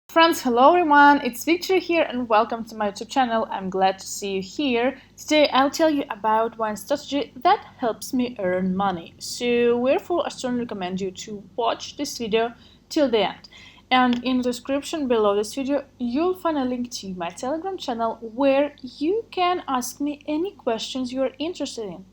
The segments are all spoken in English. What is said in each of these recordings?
Friends, hello everyone, it's Victoria here and welcome to my YouTube channel. I'm glad to see you here. Today I'll tell you about one strategy that helps me earn money. So therefore I strongly recommend you to watch this video till the end. And in the description below this video, you'll find a link to my Telegram channel where you can ask me any questions you're interested in.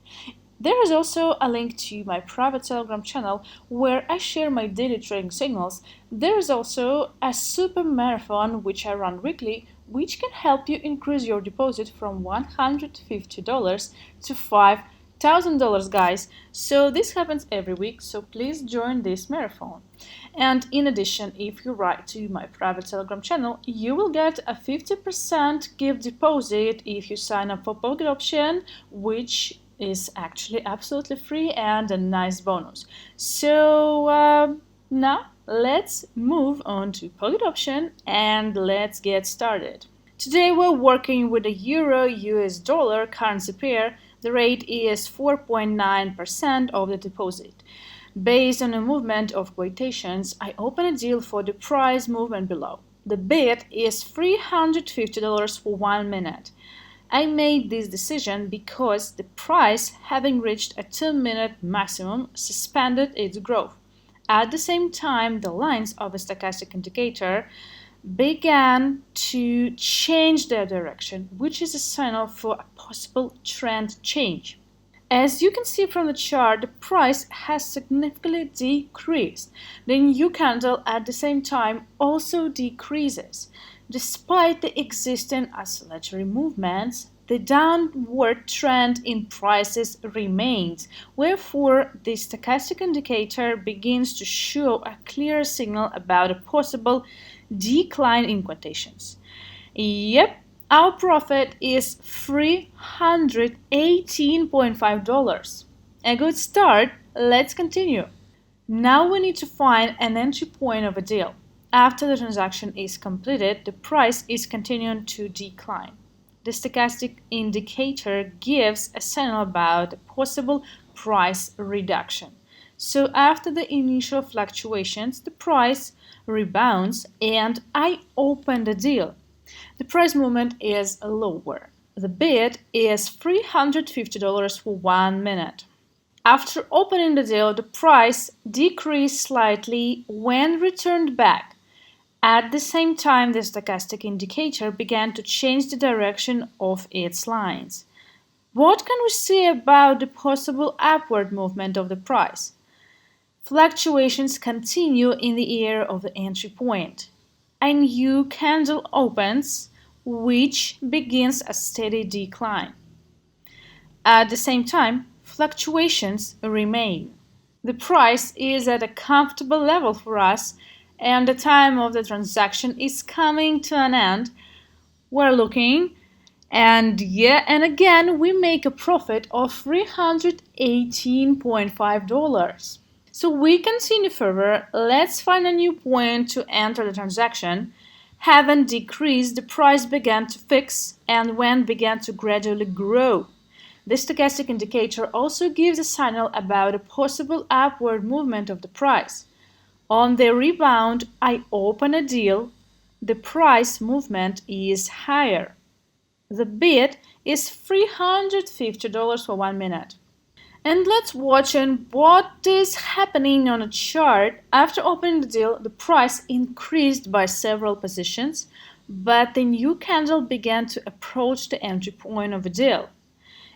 There is also a link to my private Telegram channel where I share my daily trading signals. There is also a super marathon which I run weekly, which can help you increase your deposit from $150 to $5,000, guys. So this happens every week, so please join this marathon. And in addition, if you write to my private Telegram channel, you will get a 50% gift deposit if you sign up for PocketOption, which is actually absolutely free and a nice bonus. So now let's move on to PocketOption and let's get started. Today we're working with a Euro-US dollar currency pair. The rate is 4.9% of the deposit. Based on a movement of quotations, I open a deal for the price movement below. The bid is $350 for 1 minute. I made this decision because the price, having reached a 2-minute maximum, suspended its growth. At the same time, the lines of a stochastic indicator began to change their direction, which is a signal for a possible trend change. As you can see from the chart, the price has significantly decreased. The new candle at the same time also decreases. Despite the existing oscillatory movements, the downward trend in prices remains, wherefore the stochastic indicator begins to show a clear signal about a possible decline in quotations. Yep, our profit is $318.5. A good start. Let's continue. Now we need to find an entry point of a deal. After the transaction is completed, the price is continuing to decline. The stochastic indicator gives a signal about a possible price reduction. So after the initial fluctuations, the price rebounds and I open the deal. The price movement is lower. The bid is $350 for 1 minute. After opening the deal, the price decreased slightly when returned back. At the same time, the stochastic indicator began to change the direction of its lines. What can we say about the possible upward movement of the price? Fluctuations continue in the area of the entry point. A new candle opens, which begins a steady decline. At the same time, fluctuations remain. The price is at a comfortable level for us and the time of the transaction is coming to an end. We're looking and again we make a profit of $318.5. So we continue further. Let's find a new point to enter the transaction. Having decreased, the price began to fix and when began to gradually grow. The stochastic indicator also gives a signal about a possible upward movement of the price. On the rebound, I open a deal. The price movement is higher. The bid is $350 for 1 minute. And let's watch what is happening on a chart. After opening the deal, the price increased by several positions, but the new candle began to approach the entry point of the deal.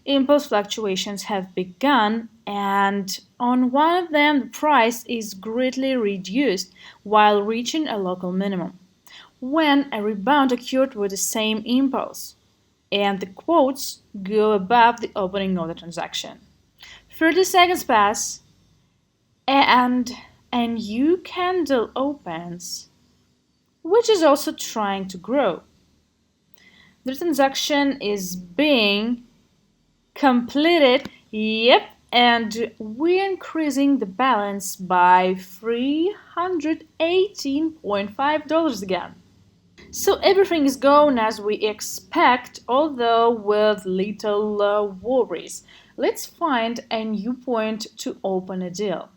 Impulse fluctuations have begun, and on one of them the price is greatly reduced while reaching a local minimum, when a rebound occurred with the same impulse, and the quotes go above the opening of the transaction. 30 seconds pass, and a new candle opens, which is also trying to grow. The transaction is being completed, and we're increasing the balance by $318.5 again. So everything is going as we expect, although with little worries. Let's find a new point to open a deal.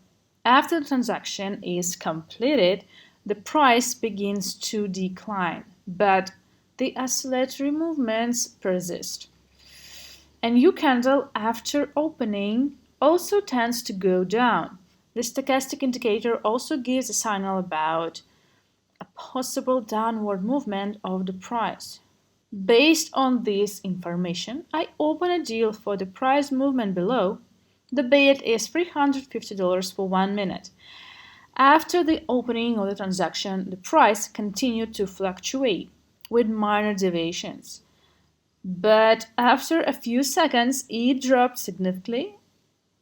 After the transaction is completed, the price begins to decline, but the oscillatory movements persist. A new candle after opening also tends to go down. The stochastic indicator also gives a signal about a possible downward movement of the price. Based on this information, I open a deal for the price movement below. The bid is $350 for 1 minute. After the opening of the transaction, the price continued to fluctuate with minor deviations. But after a few seconds, it dropped significantly,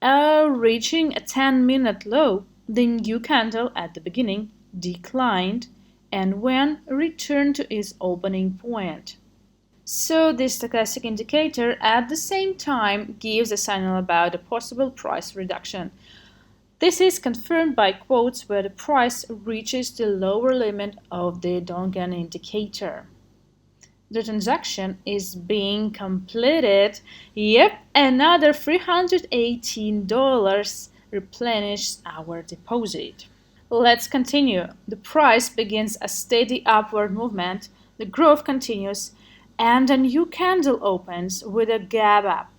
reaching a 10-minute low. The new candle at the beginning declined and when returned to its opening point. So the stochastic indicator at the same time gives a signal about a possible price reduction. This is confirmed by quotes where the price reaches the lower limit of the Dongan indicator. The transaction is being completed. Yep, another $318 replenishes our deposit. Let's continue. The price begins a steady upward movement. The growth continues and a new candle opens with a gap up.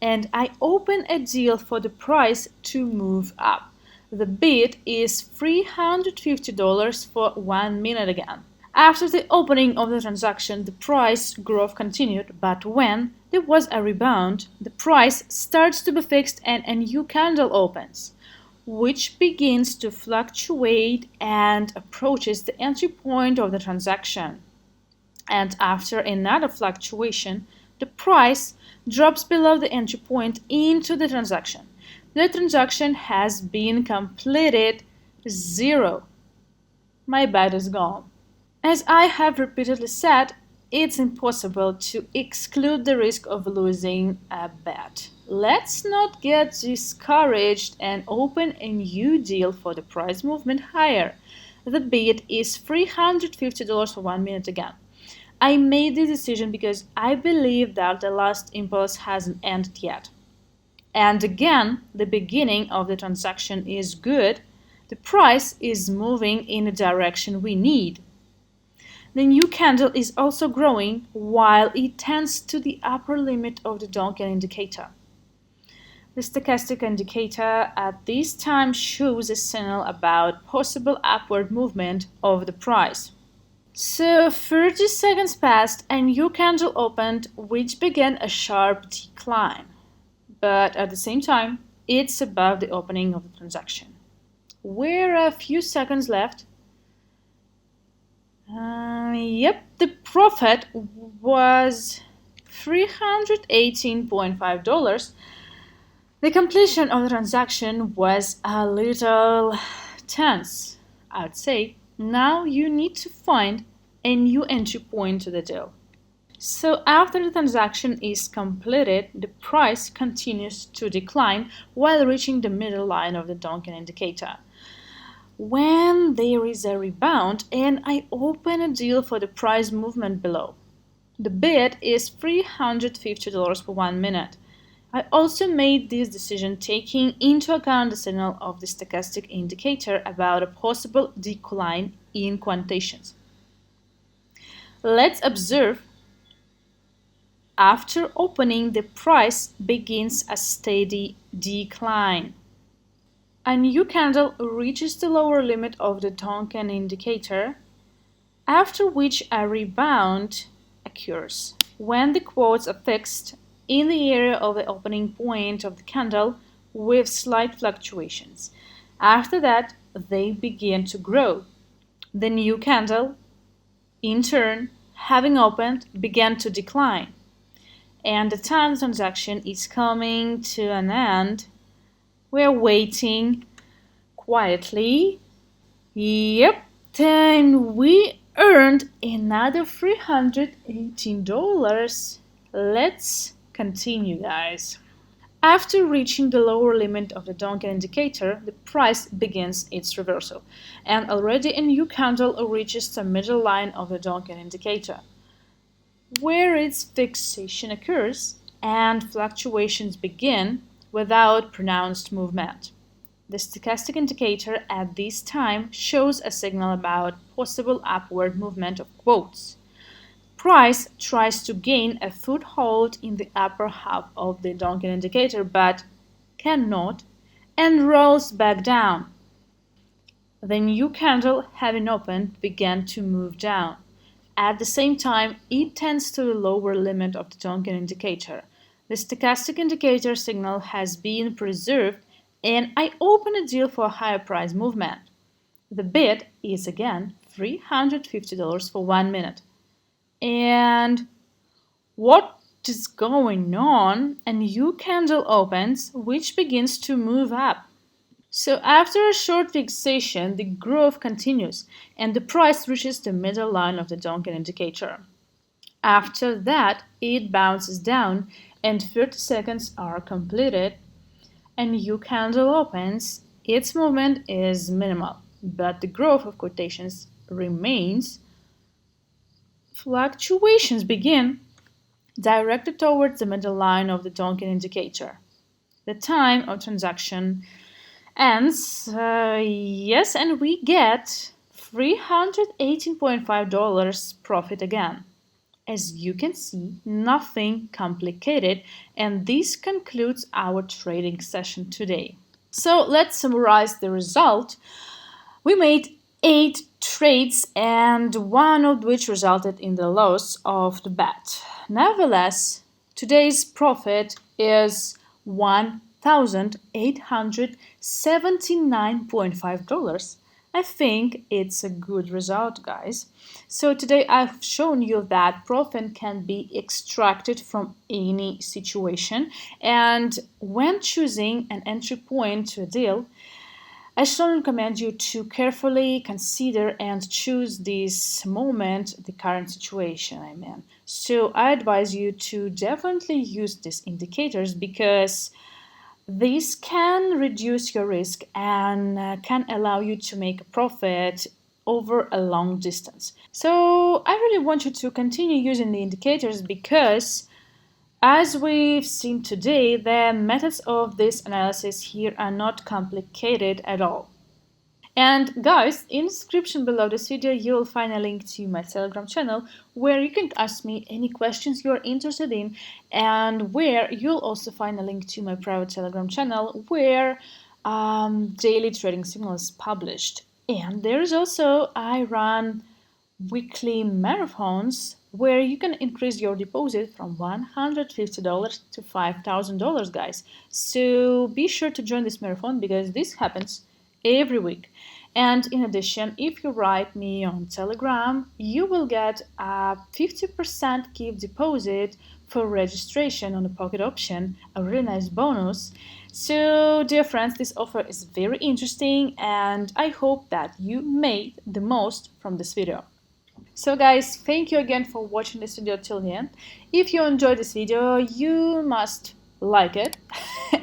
And I open a deal for the price to move up. The bid is $350 for 1 minute again. After the opening of the transaction, the price growth continued, but when there was a rebound, the price starts to be fixed and a new candle opens, which begins to fluctuate and approaches the entry point of the transaction. And after another fluctuation, the price drops below the entry point into the transaction. The transaction has been completed. Zero. My bet is gone. As I have repeatedly said, it's impossible to exclude the risk of losing a bet. Let's not get discouraged and open a new deal for the price movement higher. The bid is $350 for 1 minute again. I made this decision because I believe that the last impulse hasn't ended yet. And again, the beginning of the transaction is good. The price is moving in the direction we need. The new candle is also growing while it tends to the upper limit of the Dongan indicator. The stochastic indicator at this time shows a signal about possible upward movement of the price. So 30 seconds passed and a new candle opened, which began a sharp decline. But at the same time, it's above the opening of the transaction. We're a few seconds left. The profit was $318.5. The completion of the transaction was a little tense, I'd say. Now you need to find a new entry point to the deal. So after the transaction is completed, the price continues to decline while reaching the middle line of the Dongan indicator. When there is a rebound and I open a deal for the price movement below. The bid is $350 for 1 minute. I also made this decision taking into account the signal of the stochastic indicator about a possible decline in quotations. Let's observe. After opening, the price begins a steady decline. A new candle reaches the lower limit of the Dongan indicator, after which a rebound occurs. When the quotes are fixed in the area of the opening point of the candle with slight fluctuations. After that, they begin to grow. The new candle, in turn, having opened, began to decline. And the time the transaction is coming to an end, we're waiting quietly. Yep, then we earned another $318. Let's continue, guys. After reaching the lower limit of the Dongan indicator, the price begins its reversal, and already a new candle reaches the middle line of the Dongan indicator, where its fixation occurs and fluctuations begin without pronounced movement. The stochastic indicator at this time shows a signal about possible upward movement of quotes. Price tries to gain a foothold in the upper half of the Donkin indicator but cannot and rolls back down. The new candle, having opened, began to move down. At the same time, it tends to the lower limit of the Donkin indicator. The stochastic indicator signal has been preserved and I open a deal for a higher price movement. The bid is again $350 for 1 minute. And what is going on? A new candle opens which begins to move up. So after a short fixation, the growth continues and the price reaches the middle line of the Donkin indicator. After that, it bounces down and 30 seconds are completed. A new candle opens. Its movement is minimal, but the growth of quotations remains. Fluctuations begin, directed towards the middle line of the Donkin indicator. The time of transaction ends, yes, and we get $318.5 profit again. As you can see, nothing complicated, and this concludes our trading session today. So let's summarize the result. We made 8 trades and one of which resulted in the loss of the bet. Nevertheless, today's profit is $1,879.5. I think it's a good result, guys. So today I've shown you that profit can be extracted from any situation, and when choosing an entry point to a deal, I strongly recommend you to carefully consider and choose this moment, the current situation I'm in. So I advise you to definitely use these indicators because this can reduce your risk and can allow you to make a profit over a long distance. So I really want you to continue using the indicators because as we've seen today, the methods of this analysis here are not complicated at all. And guys, in the description below this video, you'll find a link to my Telegram channel where you can ask me any questions you're interested in, and where you'll also find a link to my private Telegram channel where daily trading signals is published. And there's also, I run weekly marathons where you can increase your deposit from $150 to $5,000, guys. So be sure to join this marathon because this happens every week. And in addition, if you write me on Telegram, you will get a 50% keep deposit for registration on the PocketOption, a really nice bonus. So dear friends, this offer is very interesting and I hope that you made the most from this video. So guys, thank you again for watching this video till the end. If you enjoyed this video, you must like it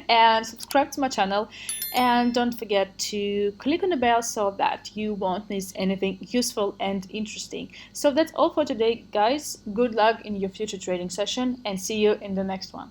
and subscribe to my channel, and don't forget to click on the bell so that you won't miss anything useful and interesting. So that's all for today, guys. Good luck in your future trading session and see you in the next one.